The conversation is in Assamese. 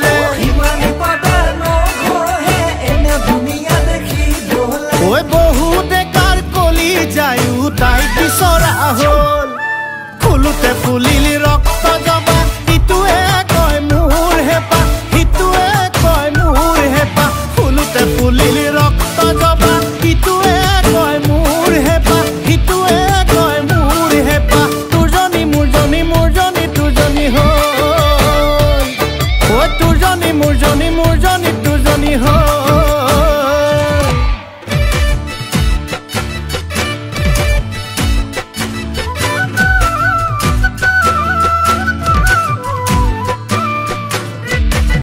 বলে ঐ বহুতে কাৰ কলি যায়ো তাই বিচৰা হ'ল ফুলুতে ফুলিলি ৰক্ত জবা ইটোৱে কয় মোৰ হেঁপাহ সিটোৱে কয় মোৰ হেঁপাহ ফুলুতে ফুলিলি ৰক্ত জবা ইটোৱে কয় মোৰ হেঁপাহ সিটোৱে কয় মোৰ হেঁপাহ তোৰজনী মোৰজনী মোৰজনী তোৰজনী হ'ল ঐ তোৰজনী মোৰজনী মোৰজনী তোৰজনী হ'ল